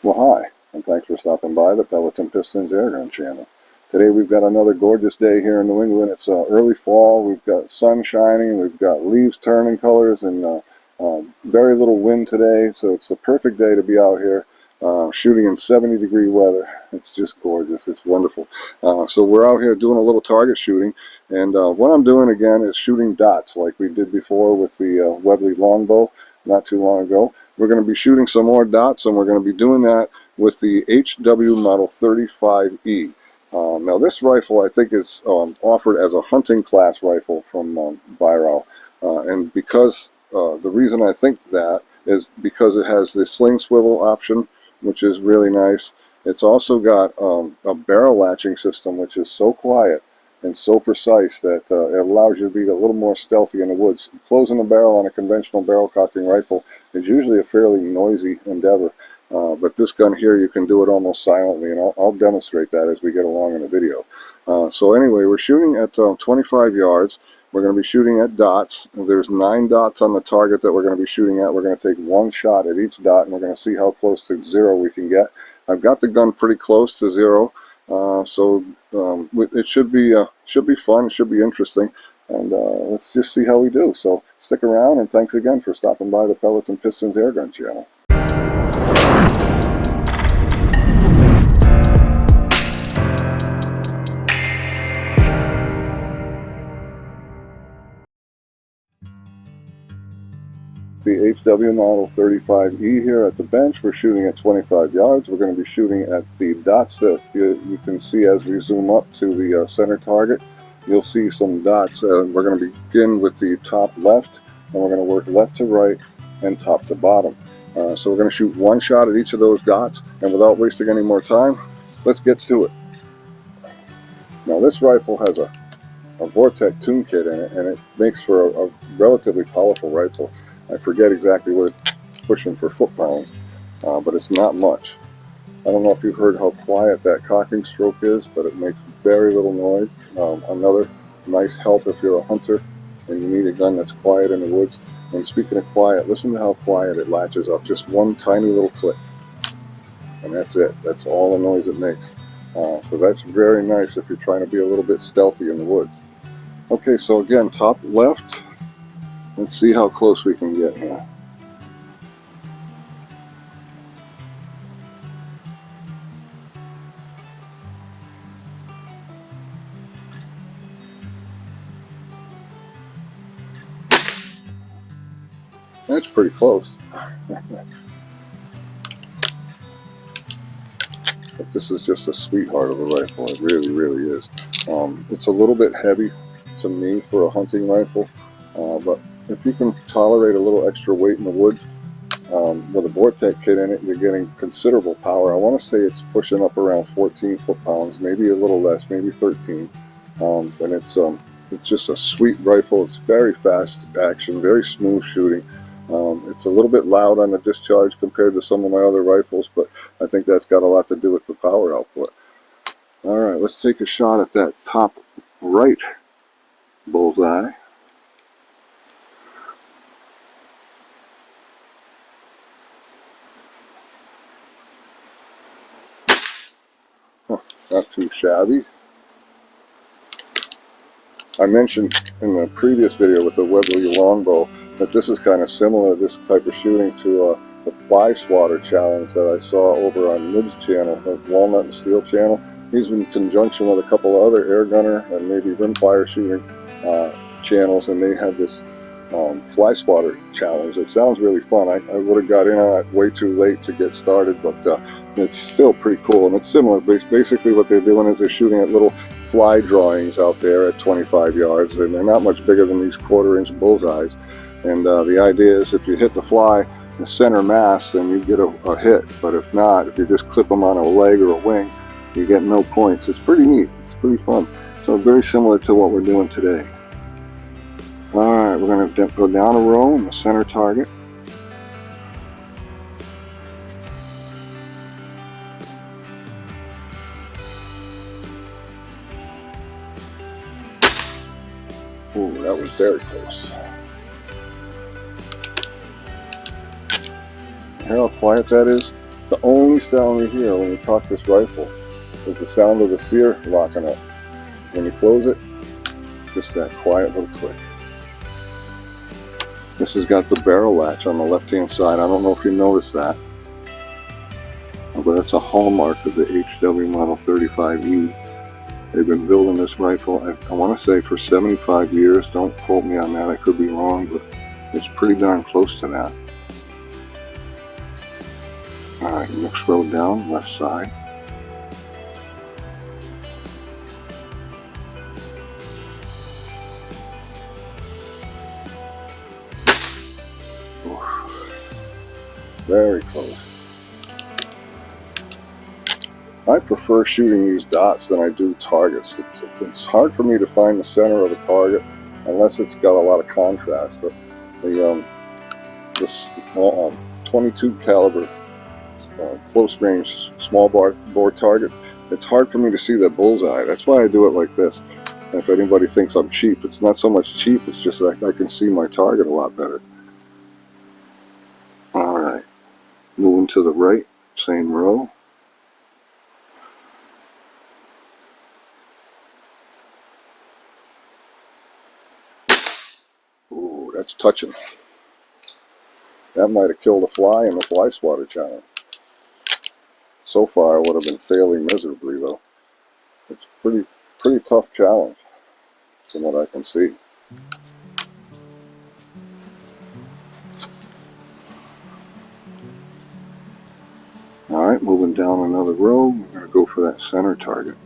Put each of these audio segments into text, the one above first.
Well, hi, and thanks for stopping by the Pellets and Pistons Airgun channel. Today we've got another gorgeous day here in New England. It's early fall. We've got sun shining. We've got leaves turning colors and very little wind today. So it's the perfect day to be out here shooting in 70-degree weather. It's just gorgeous. It's wonderful. So we're out here doing a little target shooting. And what I'm doing again is shooting dots like we did before with the Webley longbow not too long ago. We're going to be shooting some more dots, and we're going to be doing that with the HW35E. Now this rifle I think is offered as a hunting class rifle from WEIHRAUCH, and because the reason I think that is because it has the sling swivel option, which is really nice. It's also got a barrel latching system, which is so quiet and so precise that it allows you to be a little more stealthy in the woods. Closing the barrel on a conventional barrel cocking rifle is usually a fairly noisy endeavor, but this gun here you can do it almost silently, and I'll demonstrate that as we get along in the video. So anyway, we're shooting at 25 yards. We're going to be shooting at dots. There's 9 dots on the target that we're going to be shooting at. We're going to take one shot at each dot, and we're going to see how close to zero we can get. I've got the gun pretty close to zero. It should be fun, it should be interesting, and let's just see how we do. So stick around, and thanks again for stopping by the Pellets and Pistons Airgun channel. The HW35E here at the bench. We're shooting at 25 yards. We're going to be shooting at the dots that you can see as we zoom up to the center target. You'll see some dots. We're going to begin with the top left, and we're going to work left to right and top to bottom. So we're going to shoot one shot at each of those dots, and without wasting any more time, let's get to it. Now this rifle has a Vortex tune kit in it, and it makes for a relatively powerful rifle. I forget exactly what it's pushing for foot-pounds, but it's not much. I don't know if you've heard how quiet that cocking stroke is, but it makes very little noise. Another nice help if you're a hunter and you need a gun that's quiet in the woods. And speaking of quiet, listen to how quiet it latches up. Just one tiny little click, and that's it. That's all the noise it makes. So that's very nice if you're trying to be a little bit stealthy in the woods. Okay, so again, top left. Let's see how close we can get here. That's pretty close. But this is just a sweetheart of a rifle. It really, really is. It's a little bit heavy to me for a hunting rifle, but if you can tolerate a little extra weight in the woods, with a Vortex kit in it, you're getting considerable power. I want to say it's pushing up around 14 foot-pounds, maybe a little less, maybe 13. And it's just a sweet rifle. It's very fast action, very smooth shooting. It's a little bit loud on the discharge compared to some of my other rifles, but I think that's got a lot to do with the power output. All right, let's take a shot at that top right bullseye. Not too shabby. I mentioned in the previous video with the Webley longbow that this is kind of similar, this type of shooting, to the fly swatter challenge that I saw over on Nib's channel, the Walnut and Steel channel. He's in conjunction with a couple of other air gunner and maybe rimfire shooting channels, and they have this fly swatter challenge. It sounds really fun. I would have got in on it way too late to get started, but it's still pretty cool, and it's similar. Basically what they're doing is they're shooting at little fly drawings out there at 25 yards, and they're not much bigger than these 1/4-inch bullseyes. And the idea is if you hit the fly in the center mass, then you get a hit. But if not, if you just clip them on a leg or a wing, you get no points. It's pretty neat. It's pretty fun. So very similar to what we're doing today. All right, we're going to go down a row in the center target. Ooh, that was very close. Hear how quiet that is? The only sound you hear when you cock this rifle is the sound of the sear locking up. When you close it, just that quiet little click. This has got the barrel latch on the left-hand side. I don't know if you noticed that, but it's a hallmark of the HW Model 35E. They've been building this rifle, I want to say, for 75 years. Don't quote me on that, I could be wrong, but it's pretty darn close to that. Alright, next row down, left side. Very close. I prefer shooting these dots than I do targets. It's hard for me to find the center of a target unless it's got a lot of contrast. This 22 caliber close range small bore targets, it's hard for me to see that bullseye. That's why I do it like this. And if anybody thinks I'm cheap, it's not so much cheap, it's just like I can see my target a lot better. Alright, moving to the right, same row. Ooh, that's touching. That might have killed a fly in the fly swatter challenge. So far, it would have been failing miserably, though. It's pretty tough challenge, from what I can see. Alright, moving down another row, we're going to go for that center target.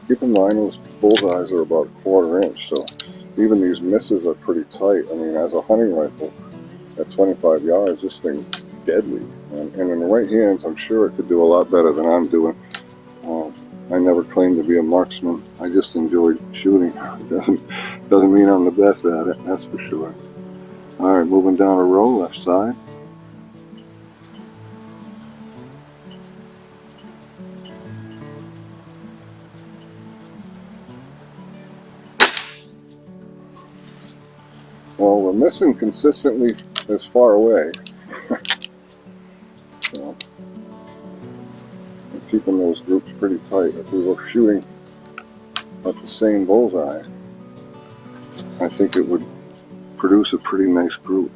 Keep in mind those bullseyes are about a 1/4 inch, so even these misses are pretty tight. I mean, as a hunting rifle at 25 yards, this thing's deadly. And in the right hands, I'm sure it could do a lot better than I'm doing. I never claimed to be a marksman. I just enjoy shooting. Doesn't mean I'm the best at it, that's for sure. Alright, moving down a row, left side. Well, we're missing consistently as far away. So, we're keeping those groups pretty tight. If we were shooting at the same bullseye, I think it would produce a pretty nice group.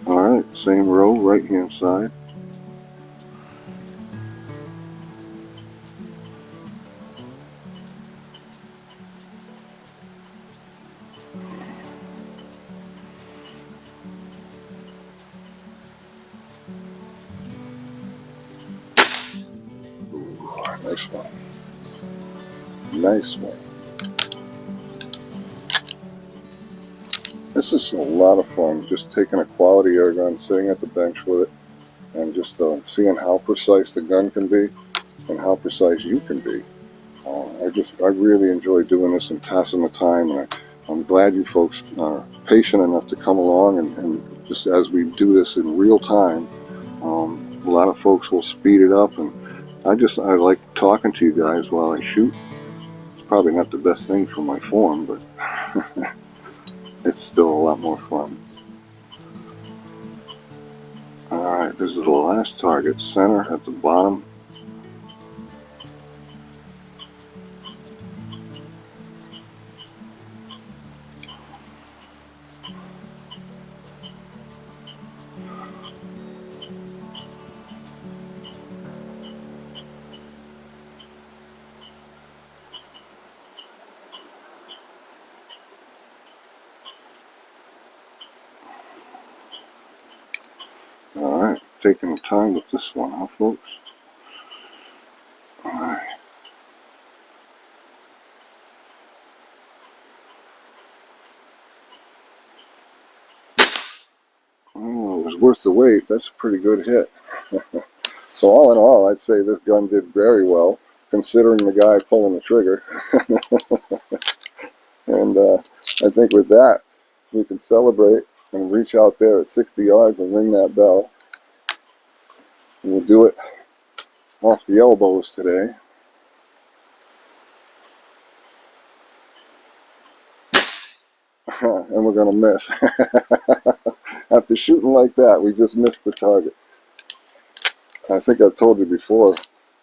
Alright, same row, right hand side. Nice one. Nice one. This is a lot of fun, just taking a quality air gun, sitting at the bench with it, and just seeing how precise the gun can be and how precise you can be. I really enjoy doing this and passing the time, and I'm glad you folks are patient enough to come along and just as we do this in real time. A lot of folks will speed it up, and I like talking to you guys while I shoot. It's probably not the best thing for my form, but it's still a lot more fun. Alright, this is the last target, center at the bottom. Alright, taking the time with this one, huh, folks? Alright. Oh, it was worth the wait. That's a pretty good hit. So all in all, I'd say this gun did very well, considering the guy pulling the trigger. And I think with that, we can celebrate and reach out there at 60 yards and ring that bell. And we'll do it off the elbows today. And we're going to miss. After shooting like that, we just missed the target. I think I've told you before,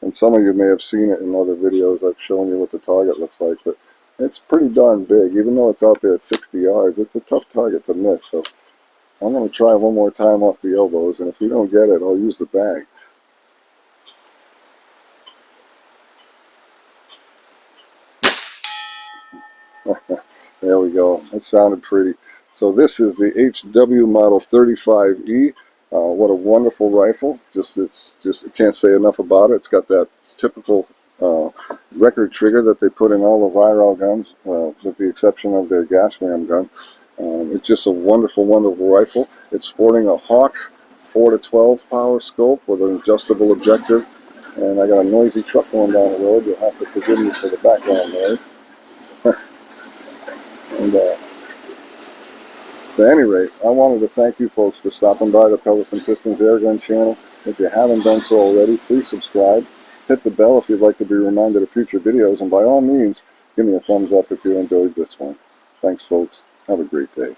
and some of you may have seen it in other videos. I've shown you what the target looks like, but it's pretty darn big. Even though it's out there at 60 yards, it's a tough target to miss. So I'm going to try one more time off the elbows, and if we don't get it, I'll use the bag. There we go. It sounded pretty. So this is the HW model 35E. What a wonderful rifle. I can't say enough about it. It's got that typical record trigger that they put in all the WEIHRAUCH guns, with the exception of their gas ram gun. It's just a wonderful, wonderful rifle. It's sporting a Hawk 4 to 12 power scope with an adjustable objective. And I got a noisy truck going down the road. You'll have to forgive me for the background noise. And so at any rate, I wanted to thank you folks for stopping by the Pellets and Pistons Airgun channel. If you haven't done so already, please subscribe. Hit the bell if you'd like to be reminded of future videos. And by all means, give me a thumbs up if you enjoyed this one. Thanks, folks. Have a great day.